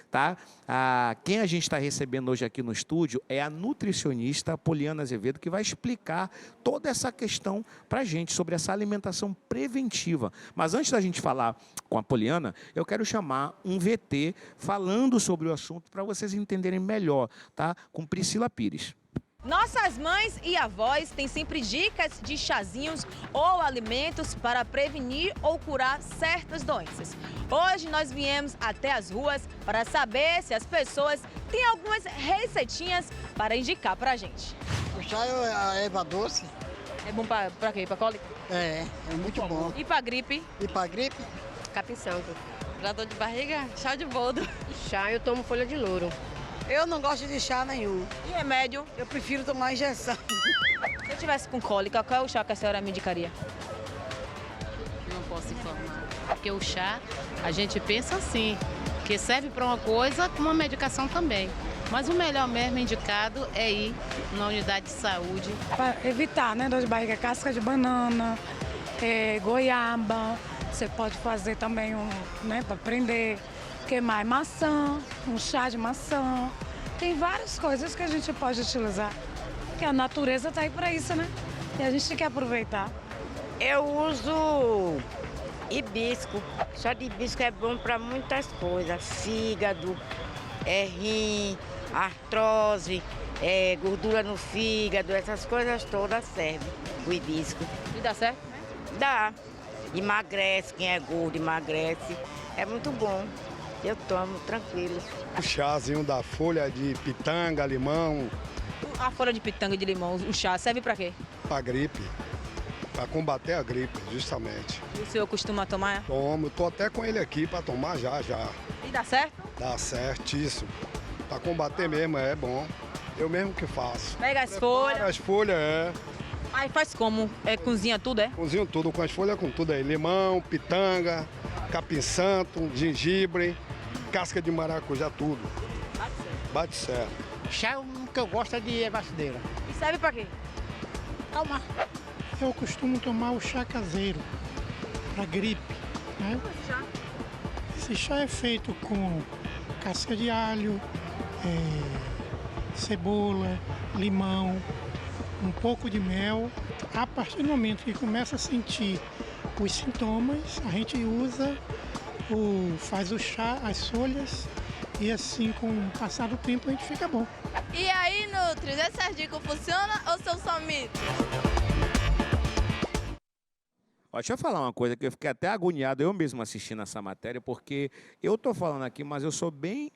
tá? Quem a gente está recebendo hoje aqui no estúdio é a nutricionista Poliana Azevedo, que vai explicar toda essa questão para a gente sobre essa alimentação preventiva. Mas antes da gente falar com a Poliana, eu quero chamar um VT falando sobre o assunto para vocês entenderem melhor, tá? Com Priscila Pires. Nossas mães e avós têm sempre dicas de chazinhos ou alimentos para prevenir ou curar certas doenças. Hoje nós viemos até as ruas para saber se as pessoas têm algumas receitinhas para indicar para a gente. O chá é a erva doce. É bom para quê? Para cólica? É muito bom. E para gripe? E para gripe? Capim Santo. Para dor de barriga? Chá de boldo. Chá eu tomo folha de louro. Eu não gosto de chá nenhum. E remédio? Eu prefiro tomar injeção. Se eu tivesse com cólica, qual é o chá que a senhora me indicaria? Não posso informar. Porque o chá, a gente pensa assim, que serve para uma coisa como uma medicação também. Mas o melhor mesmo indicado é ir na unidade de saúde. Para evitar, né, dor de barriga, casca de banana, goiaba. Você pode fazer também né, para prender, queimar maçã, um chá de maçã. Tem várias coisas que a gente pode utilizar. Porque a natureza está aí para isso, né? E a gente tem que aproveitar. Eu uso hibisco. Chá de hibisco é bom para muitas coisas. Fígado, rim, artrose, gordura no fígado, essas coisas todas servem o hibisco. E dá certo? Dá. Emagrece, quem é gordo emagrece. É muito bom. Eu tomo tranquilo. O chazinho da folha de pitanga, limão. A folha de pitanga e de limão, o chá, serve para quê? Para gripe. Para combater a gripe, justamente. E o senhor costuma tomar? Tomo, tô até com ele aqui para tomar já. E dá certo? Dá certíssimo. Para combater mesmo, é bom. Eu mesmo que faço. Pega as folhas. As folhas, Aí faz como? Cozinha tudo, é? Cozinho tudo com as folhas, com tudo aí. Limão, pitanga, capim santo, gengibre, casca de maracujá, tudo. Bate certo. Chá, o que eu gosto é de ervacedeira. E serve para quê? Calma. Eu costumo tomar o chá caseiro, para gripe, né? Esse chá é feito com casca de alho, cebola, limão, um pouco de mel. A partir do momento que começa a sentir os sintomas, a gente usa, faz o chá, as folhas, e assim, com o passar do tempo, a gente fica bom. E aí, Nutris, essas dicas funcionam ou são só mitos? Ó, deixa eu falar uma coisa que eu fiquei até agoniado, eu mesmo assistindo essa matéria, porque eu estou falando aqui, mas eu sou bem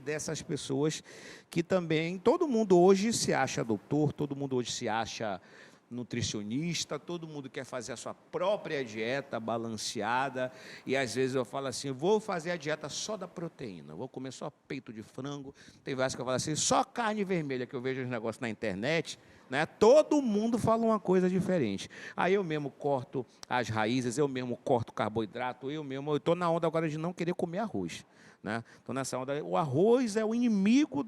dessas pessoas que também, todo mundo hoje se acha doutor, todo mundo hoje se acha nutricionista, todo mundo quer fazer a sua própria dieta balanceada, e às vezes eu falo assim, vou fazer a dieta só da proteína, vou comer só peito de frango, tem vezes que eu falo assim, só carne vermelha, que eu vejo os negócios na internet, né? Todo mundo fala uma coisa diferente. Aí eu mesmo corto as raízes, eu mesmo corto carboidrato, eu estou na onda agora de não querer comer arroz. Né? Estou nessa onda. O arroz é o inimigo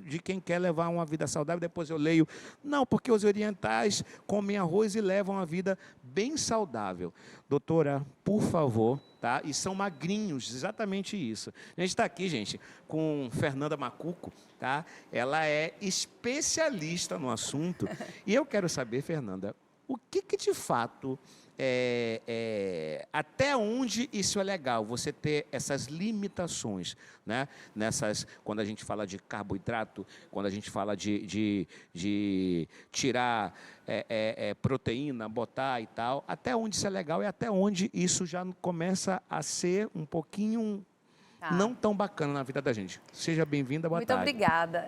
de quem quer levar uma vida saudável. Depois eu leio, não, porque os orientais comem arroz e levam uma vida bem saudável. Doutora, por favor, tá? E são magrinhos, exatamente isso. A gente está aqui, gente, com Fernanda Macuco, tá? Ela é especialista no assunto. E eu quero saber, Fernanda, o que de fato até onde isso é legal, você ter essas limitações, né? Quando a gente fala de carboidrato, quando a gente fala de tirar proteína, botar e tal, até onde isso é legal e até onde isso já começa a ser um pouquinho não tão bacana na vida da gente. Seja bem-vinda, boa tarde. Muito obrigada.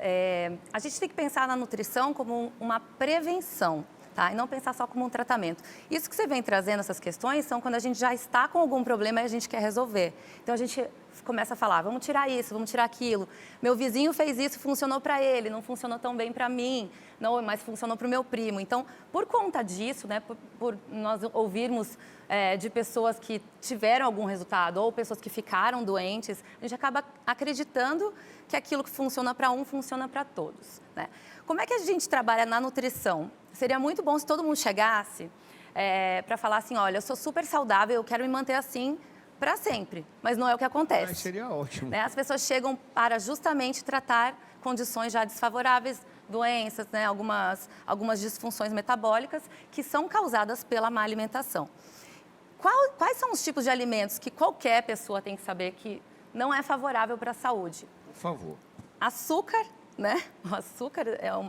A gente tem que pensar na nutrição como uma prevenção. Tá? E não pensar só como um tratamento. Isso que você vem trazendo, essas questões, são quando a gente já está com algum problema e a gente quer resolver. Então, a gente começa a falar, vamos tirar isso, vamos tirar aquilo. Meu vizinho fez isso, funcionou para ele, não funcionou tão bem para mim, não, mas funcionou para o meu primo. Então, por conta disso, né, por nós ouvirmos de pessoas que tiveram algum resultado ou pessoas que ficaram doentes, a gente acaba acreditando que aquilo que funciona para um, funciona para todos, né? Como é que a gente trabalha na nutrição? Seria muito bom se todo mundo chegasse para falar assim, olha, eu sou super saudável, eu quero me manter assim para sempre, mas não é o que acontece. Seria ótimo. Né? As pessoas chegam para justamente tratar condições já desfavoráveis, doenças, né? algumas disfunções metabólicas que são causadas pela má alimentação. Quais são os tipos de alimentos que qualquer pessoa tem que saber que não é favorável para a saúde? Por favor. Açúcar, né? O açúcar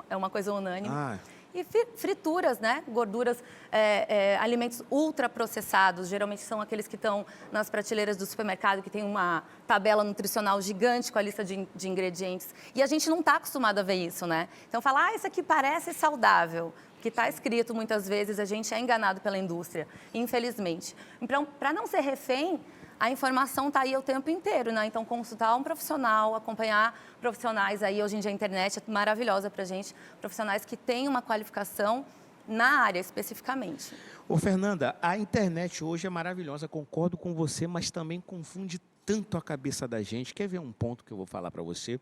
é uma coisa unânime. E frituras, né? Gorduras, alimentos ultraprocessados, geralmente são aqueles que estão nas prateleiras do supermercado, que tem uma tabela nutricional gigante com a lista de ingredientes. E a gente não está acostumado a ver isso, né? Então, falar, isso aqui parece saudável, que está escrito muitas vezes, a gente é enganado pela indústria, infelizmente. Então, para não ser refém, a informação está aí o tempo inteiro, né? Então, consultar um profissional, acompanhar profissionais aí, hoje em dia a internet é maravilhosa para a gente, profissionais que têm uma qualificação na área especificamente. Ô, Fernanda, a internet hoje é maravilhosa, concordo com você, mas também confunde tanto a cabeça da gente. Quer ver um ponto que eu vou falar para você?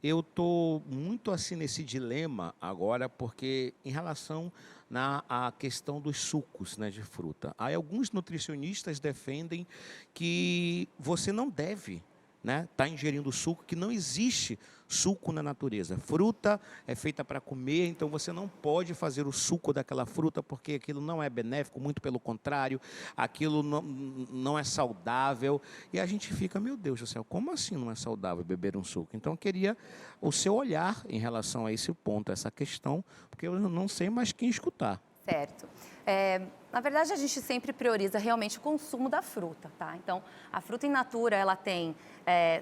Eu estou muito assim nesse dilema agora, porque em relação à questão dos sucos, né, de fruta. Aí alguns nutricionistas defendem que você não deve tá ingerindo suco, que não existe suco na natureza. Fruta é feita para comer, então você não pode fazer o suco daquela fruta porque aquilo não é benéfico, muito pelo contrário, aquilo não é saudável. E a gente fica, meu Deus do céu, como assim não é saudável beber um suco? Então eu queria o seu olhar em relação a esse ponto, a essa questão, porque eu não sei mais quem escutar. Certo. Na verdade, a gente sempre prioriza realmente o consumo da fruta, tá? Então, a fruta in natura, ela tem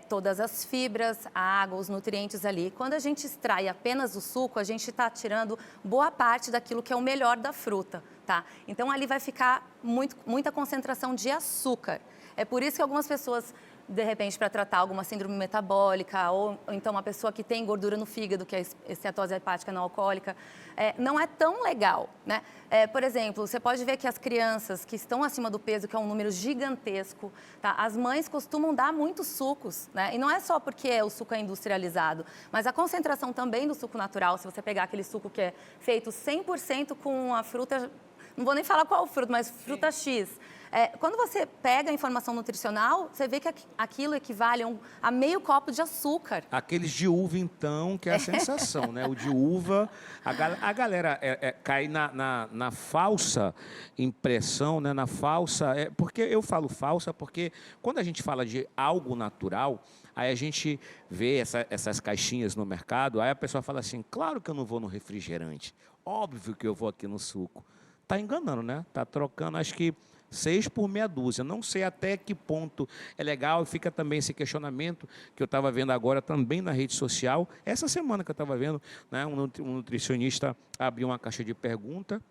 todas as fibras, a água, os nutrientes ali. Quando a gente extrai apenas o suco, a gente está tirando boa parte daquilo que é o melhor da fruta, tá? Então, ali vai ficar muita concentração de açúcar. É por isso que algumas pessoas, de repente, para tratar alguma síndrome metabólica ou então uma pessoa que tem gordura no fígado, que é esteatose hepática não alcoólica, não é tão legal, né? Por exemplo, você pode ver que as crianças que estão acima do peso, que é um número gigantesco, tá? As mães costumam dar muitos sucos, né? E não é só porque o suco é industrializado, mas a concentração também do suco natural, se você pegar aquele suco que é feito 100% com a fruta, não vou nem falar qual fruta, mas fruta X. Quando você pega a informação nutricional, você vê que aquilo equivale a meio copo de açúcar. Aqueles de uva, então, que é a sensação, né? O de uva, a galera cai na falsa impressão, né? Na falsa... porque eu falo falsa porque quando a gente fala de algo natural, aí a gente vê essas caixinhas no mercado, aí a pessoa fala assim, claro que eu não vou no refrigerante, óbvio que eu vou aqui no suco. Está enganando, né? Está trocando, acho que 6 por meia dúzia. Não sei até que ponto é legal. E fica também esse questionamento que eu estava vendo agora também na rede social. Essa semana que eu estava vendo, né, um nutricionista abriu uma caixa de perguntas,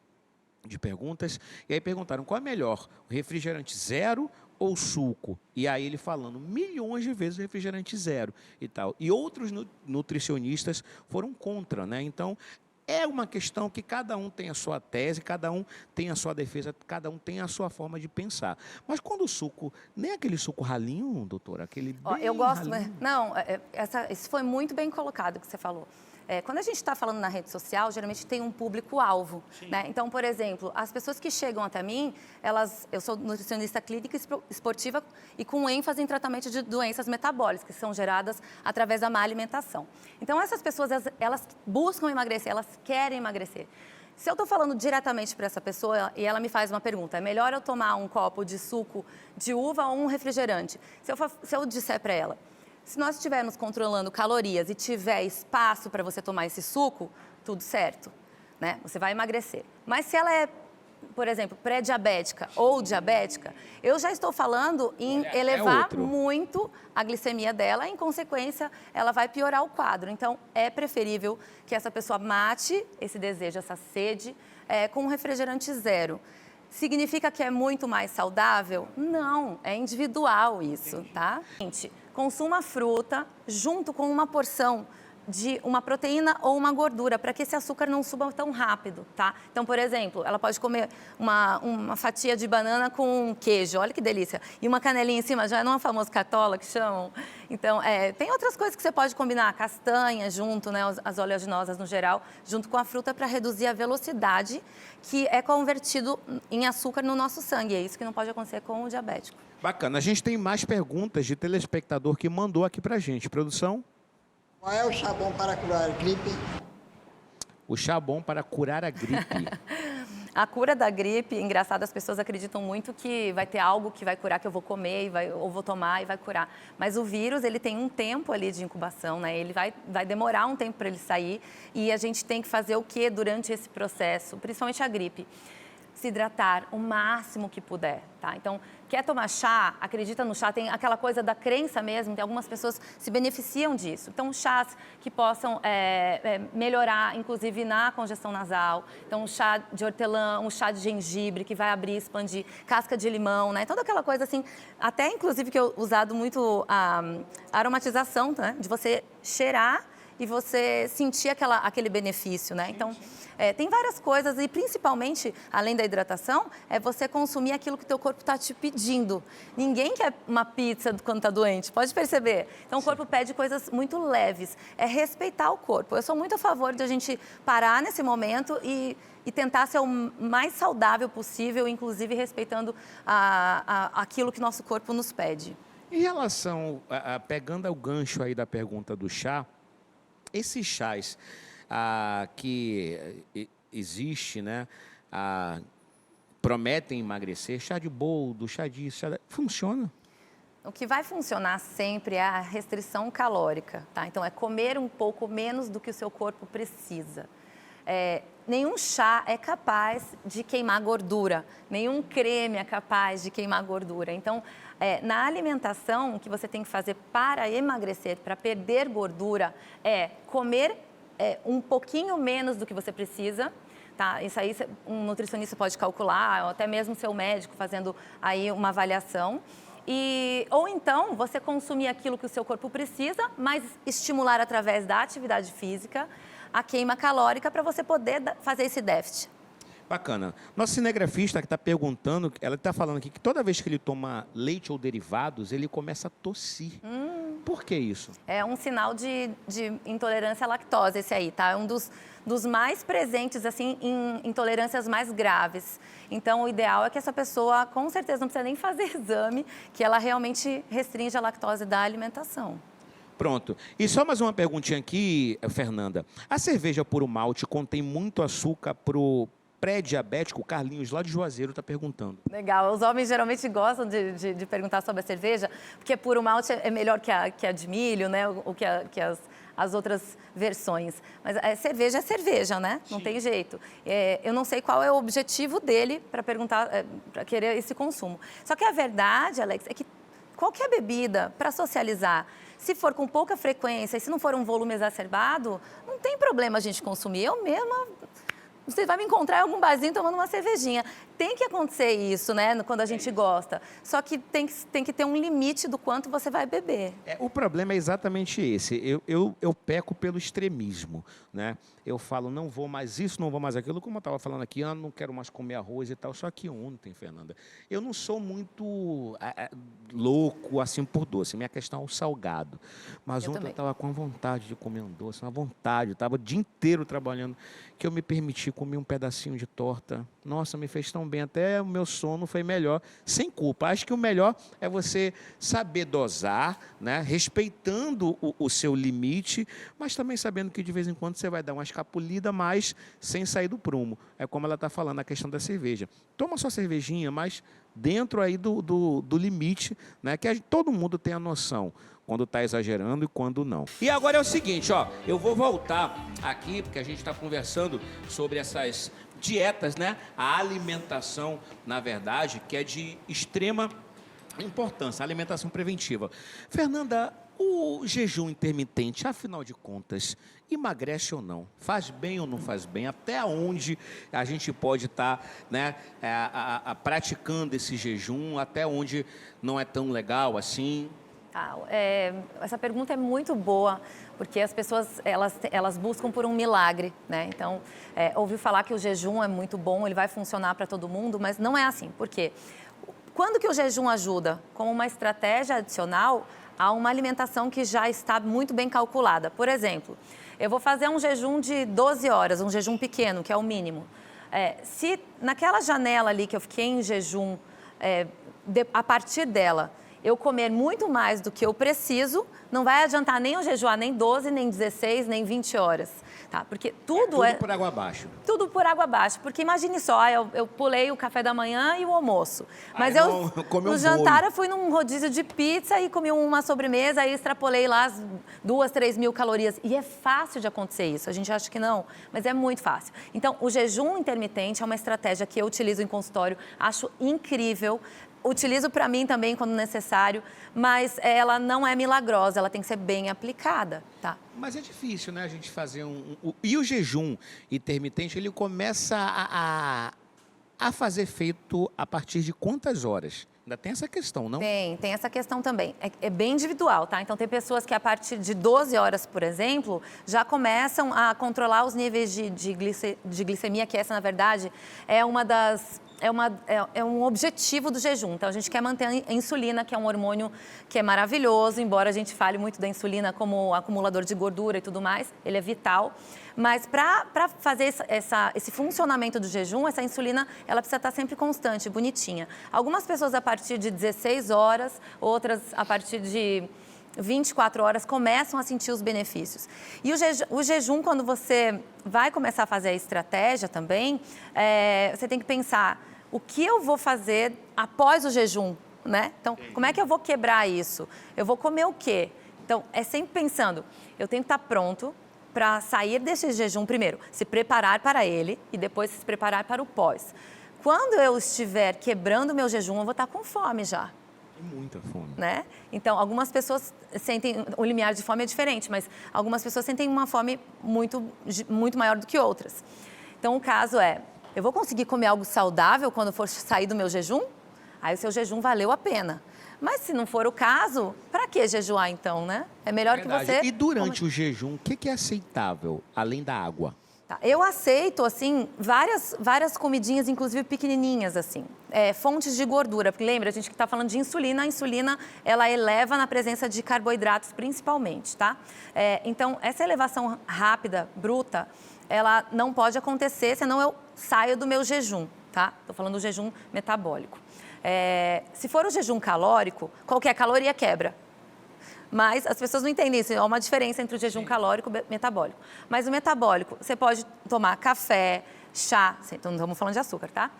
e aí perguntaram qual é melhor, o refrigerante zero ou suco? E aí ele falando milhões de vezes refrigerante zero e tal. E outros nutricionistas foram contra, né? Então, é uma questão que cada um tem a sua tese, cada um tem a sua defesa, cada um tem a sua forma de pensar. Mas quando o suco, nem aquele suco ralinho, doutora, aquele bem eu gosto, ralinho. Não, isso foi muito bem colocado que você falou. Quando a gente está falando na rede social, geralmente tem um público-alvo, né? Então, por exemplo, as pessoas que chegam até mim, eu sou nutricionista clínica esportiva e com ênfase em tratamento de doenças metabólicas, que são geradas através da má alimentação. Então, essas pessoas, elas buscam emagrecer, elas querem emagrecer. Se eu estou falando diretamente para essa pessoa e ela me faz uma pergunta, é melhor eu tomar um copo de suco de uva ou um refrigerante? Se eu disser para ela, se nós estivermos controlando calorias e tiver espaço para você tomar esse suco, tudo certo, né? Você vai emagrecer. Mas se ela é, por exemplo, pré-diabética ou diabética, eu já estou falando em elevar muito a glicemia dela, em consequência, ela vai piorar o quadro. Então, é preferível que essa pessoa mate esse desejo, essa sede, com um refrigerante zero. Significa que é muito mais saudável? Não, é individual isso, tá? Gente, consuma fruta junto com uma porção de uma proteína ou uma gordura, para que esse açúcar não suba tão rápido, tá? Então, por exemplo, ela pode comer uma fatia de banana com queijo, olha que delícia, e uma canelinha em cima, já não é a famosa cartola que chamam? Então, tem outras coisas que você pode combinar, castanha junto, né, as oleaginosas no geral, junto com a fruta para reduzir a velocidade que é convertido em açúcar no nosso sangue, é isso que não pode acontecer com o diabético. Bacana. A gente tem mais perguntas de telespectador que mandou aqui pra gente. Produção? Qual é o chá bom para curar gripe? O chá bom para curar a gripe. A cura da gripe, engraçado, as pessoas acreditam muito que vai ter algo que vai curar, que eu vou comer ou vou tomar e vai curar. Mas o vírus, ele tem um tempo ali de incubação, né? Ele vai demorar um tempo para ele sair e a gente tem que fazer o que durante esse processo, principalmente a gripe? Se hidratar o máximo que puder, tá? Então, quer tomar chá, acredita no chá, tem aquela coisa da crença mesmo, tem algumas pessoas que se beneficiam disso. Então, chás que possam melhorar, inclusive, na congestão nasal. Então, um chá de hortelã, um chá de gengibre, que vai abrir, expandir, casca de limão, né? Toda aquela coisa assim, até inclusive que eu usado muito a aromatização, né? De você cheirar e você sentir aquele benefício, né? Então, tem várias coisas e principalmente, além da hidratação, é você consumir aquilo que o teu corpo está te pedindo. Ninguém quer uma pizza quando está doente, pode perceber? Então, o corpo pede coisas muito leves. É respeitar o corpo. Eu sou muito a favor de a gente parar nesse momento e tentar ser o mais saudável possível, inclusive respeitando aquilo que nosso corpo nos pede. Em relação, pegando o gancho aí da pergunta do chá, esses chás que existe, né, prometem emagrecer, chá de boldo, chá disso, funciona? O que vai funcionar sempre é a restrição calórica, tá? Então, é comer um pouco menos do que o seu corpo precisa. Nenhum chá é capaz de queimar gordura, nenhum creme é capaz de queimar gordura. Então, na alimentação, o que você tem que fazer para emagrecer, para perder gordura, é comer um pouquinho menos do que você precisa. Tá? Isso aí um nutricionista pode calcular, ou até mesmo seu médico fazendo aí uma avaliação. Ou então, você consumir aquilo que o seu corpo precisa, mas estimular através da atividade física a queima calórica para você poder fazer esse déficit. Bacana. Nossa cinegrafista que está perguntando, ela está falando aqui que toda vez que ele toma leite ou derivados, ele começa a tossir. Por que isso? É um sinal de intolerância à lactose esse aí, tá? É um dos mais presentes, assim, em intolerâncias mais graves. Então, o ideal é que essa pessoa, com certeza, não precisa nem fazer exame, que ela realmente restringe a lactose da alimentação. Pronto. E só mais uma perguntinha aqui, Fernanda. A cerveja puro malte contém muito açúcar pro pré-diabético? O Carlinhos, lá de Juazeiro, está perguntando. Legal. Os homens geralmente gostam de perguntar sobre a cerveja, porque puro malte é melhor que a de milho, né? Ou que as outras versões. Mas cerveja é cerveja, né? Não tem jeito. Eu não sei qual é o objetivo dele para perguntar, para querer esse consumo. Só que a verdade, Alex, é que qualquer bebida, para socializar, se for com pouca frequência e se não for um volume exacerbado, não tem problema a gente consumir. Eu mesma... Você vai me encontrar em algum barzinho tomando uma cervejinha. Tem que acontecer isso, né? Quando a gente gosta. Só que tem que ter um limite do quanto você vai beber. O problema é exatamente esse. Eu peco pelo extremismo, né? Eu falo, não vou mais isso, não vou mais aquilo. Como eu estava falando aqui, eu não quero mais comer arroz e tal. Só que ontem, Fernanda, eu não sou muito louco assim por doce. Minha questão é o salgado. Mas ontem eu estava com vontade de comer um doce, uma vontade. Eu estava o dia inteiro trabalhando, que eu me permiti comer um pedacinho de torta. Nossa, me fez tão bem. Até o meu sono foi melhor, sem culpa. Acho que o melhor é você saber dosar, né? Respeitando o seu limite, mas também sabendo que de vez em quando você vai dar uma escapulida, mas sem sair do prumo. É como ela está falando, a questão da cerveja. Toma sua cervejinha, mas dentro aí do limite, né? Que todo mundo tem a noção quando está exagerando e quando não. E agora é o seguinte, ó, eu vou voltar aqui, porque a gente está conversando sobre essas dietas, né? A alimentação, na verdade, que é de extrema importância, a alimentação preventiva. Fernanda, o jejum intermitente, afinal de contas, emagrece ou não? Faz bem ou não faz bem? Até onde a gente pode estar, né, praticando esse jejum? Até onde não é tão legal assim? Essa pergunta é muito boa, porque as pessoas elas buscam por um milagre, né? Então, ouviu falar que o jejum é muito bom, ele vai funcionar para todo mundo, mas não é assim. Por quê? Quando que o jejum ajuda? Como uma estratégia adicional a uma alimentação que já está muito bem calculada. Por exemplo, eu vou fazer um jejum de 12 horas, um jejum pequeno, que é o mínimo. Se naquela janela ali que eu fiquei em jejum a partir dela, eu comer muito mais do que eu preciso, não vai adiantar nem eu jejuar nem 12, nem 16, nem 20 horas. Tá? Porque tudo por água abaixo. Tudo por água abaixo. Porque imagine só, eu pulei o café da manhã e o almoço. Mas no jantar eu fui num rodízio de pizza e comi uma sobremesa, aí extrapolei lá as 2, 3 mil calorias. E é fácil de acontecer isso. A gente acha que não, mas é muito fácil. Então, o jejum intermitente é uma estratégia que eu utilizo em consultório, acho incrível. Utilizo para mim também quando necessário, mas ela não é milagrosa, ela tem que ser bem aplicada, tá? Mas é difícil, né, a gente fazer E o jejum intermitente, ele começa a fazer efeito a partir de quantas horas? Ainda tem essa questão, não? Tem essa questão também. É bem individual, tá? Então, tem pessoas que a partir de 12 horas, por exemplo, já começam a controlar os níveis de glicemia, que essa, na verdade, é um objetivo do jejum. Então, a gente quer manter a insulina, que é um hormônio que é maravilhoso, embora a gente fale muito da insulina como acumulador de gordura e tudo mais, ele é vital. Mas para fazer esse funcionamento do jejum, essa insulina, ela precisa estar sempre constante, bonitinha. Algumas pessoas a partir de 16 horas, outras a partir de 24 horas começam a sentir os benefícios. E o jejum, quando você vai começar a fazer a estratégia também, você tem que pensar o que eu vou fazer após o jejum, né? Então, como é que eu vou quebrar isso? Eu vou comer o quê? Então, é sempre pensando, eu tenho que estar pronto para sair desse jejum primeiro, se preparar para ele e depois se preparar para o pós. Quando eu estiver quebrando o meu jejum, eu vou estar com fome já. Muita fome. Né? Então, algumas pessoas sentem... O limiar de fome é diferente, mas algumas pessoas sentem uma fome muito maior do que outras. Então, o caso é, eu vou conseguir comer algo saudável quando for sair do meu jejum? Aí o seu jejum valeu a pena. Mas se não for o caso, para que jejuar então, né? É melhor que você... E durante o jejum, o que é aceitável, além da água? Tá, eu aceito, assim, várias comidinhas, inclusive pequenininhas, assim. Fontes de gordura, porque lembra, a gente que está falando de insulina, a insulina, ela eleva na presença de carboidratos, principalmente, tá? Então, essa elevação rápida, bruta, ela não pode acontecer, senão eu saio do meu jejum, tá? Estou falando do jejum metabólico. Se for o jejum calórico, qualquer caloria quebra. Mas as pessoas não entendem isso, há uma diferença entre o jejum calórico e o metabólico. Mas o metabólico, você pode tomar café, chá, então não estamos falando de açúcar, tá?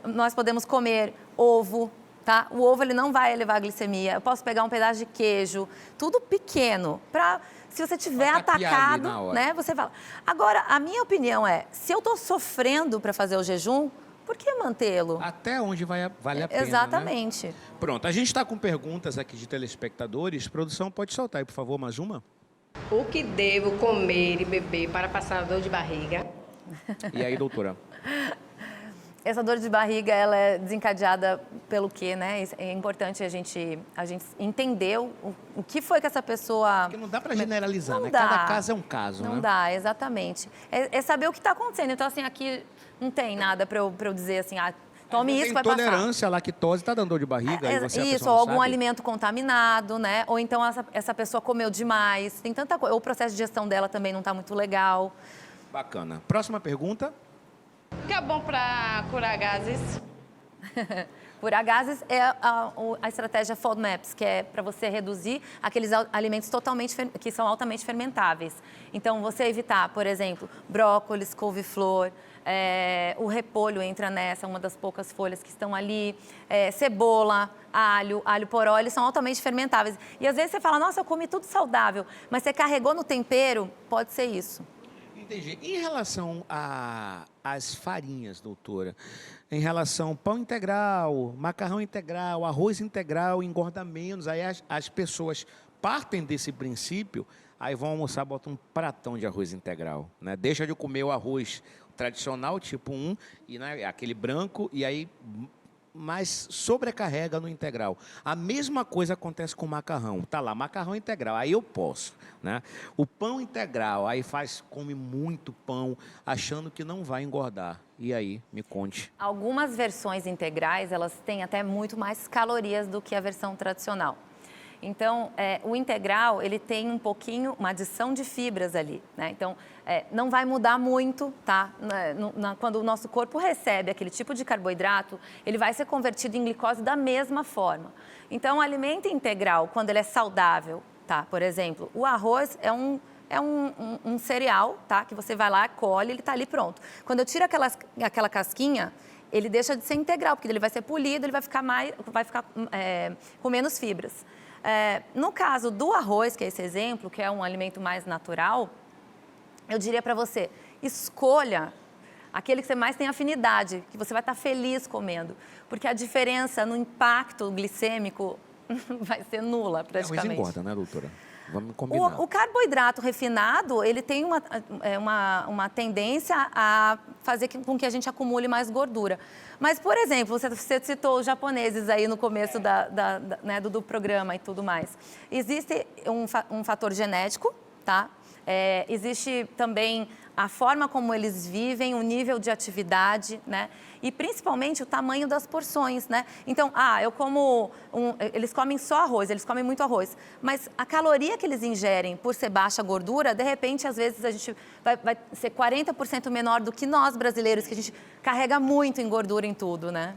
Nós podemos comer ovo, tá? O ovo ele não vai elevar a glicemia. Eu posso pegar um pedaço de queijo, tudo pequeno, para... Se você tiver atacado, né, você fala. Agora, a minha opinião é, se eu estou sofrendo para fazer o jejum, por que mantê-lo? Até onde vale a pena, exatamente. Né? Pronto, a gente está com perguntas aqui de telespectadores. Produção, pode soltar aí, por favor, mais uma? O que devo comer e beber para passar a dor de barriga? E aí, doutora? Essa dor de barriga, ela é desencadeada pelo quê, né? É importante a gente entender o que foi que essa pessoa... Porque não dá para generalizar, não né? dá. Cada caso é um caso, não né? dá, exatamente. É saber o que está acontecendo. Então, assim, aqui não tem nada para eu dizer assim, tome isso que vai passar. Intolerância à lactose, está dando dor de barriga? Aí você, isso, ou algum alimento contaminado, né? Ou então essa pessoa comeu demais. Tem tanta coisa. Ou o processo de digestão dela também não está muito legal. Bacana. Próxima pergunta. O que é bom para curar gases? Curar gases é a estratégia FODMAPs, que é para você reduzir aqueles alimentos que são altamente fermentáveis. Então, você evitar, por exemplo, brócolis, couve-flor, o repolho entra nessa, uma das poucas folhas que estão ali, cebola, alho poró, eles são altamente fermentáveis. E às vezes você fala, nossa, eu comi tudo saudável, mas você carregou no tempero, pode ser isso. Entendi. Em relação às farinhas, doutora, em relação ao pão integral, macarrão integral, arroz integral, engorda menos, aí as pessoas partem desse princípio, aí vão almoçar, botam um pratão de arroz integral, né? Deixa de comer o arroz tradicional, tipo 1, e, né, aquele branco, e aí... mas sobrecarrega no integral. A mesma coisa acontece com o macarrão. Tá lá, macarrão integral, aí eu posso, né? O pão integral, aí come muito pão, achando que não vai engordar. E aí, me conte. Algumas versões integrais, elas têm até muito mais calorias do que a versão tradicional. Então, o integral, ele tem um pouquinho, uma adição de fibras ali, né? Então, não vai mudar muito, tá? Quando o nosso corpo recebe aquele tipo de carboidrato, ele vai ser convertido em glicose da mesma forma. Então, o alimento integral, quando ele é saudável, tá? Por exemplo, o arroz é um cereal, tá? Que você vai lá, colhe, ele está ali pronto. Quando eu tiro aquela casquinha, ele deixa de ser integral, porque ele vai ser polido, ele vai ficar com menos fibras. No caso do arroz, que é esse exemplo, que é um alimento mais natural, eu diria para você, escolha aquele que você mais tem afinidade, que você vai estar feliz comendo, porque a diferença no impacto glicêmico vai ser nula, praticamente. Arroz engorda, né, doutora? Vamos combinar. O carboidrato refinado, ele tem uma tendência a fazer com que a gente acumule mais gordura. Mas, por exemplo, você citou os japoneses aí no começo né, do programa e tudo mais. Existe um fator genético, tá? Existe também a forma como eles vivem, o nível de atividade, né? E principalmente o tamanho das porções, né? Então, eles comem só arroz, eles comem muito arroz. Mas a caloria que eles ingerem por ser baixa gordura, de repente, às vezes, a gente vai ser 40% menor do que nós brasileiros, que a gente carrega muito em gordura em tudo, né?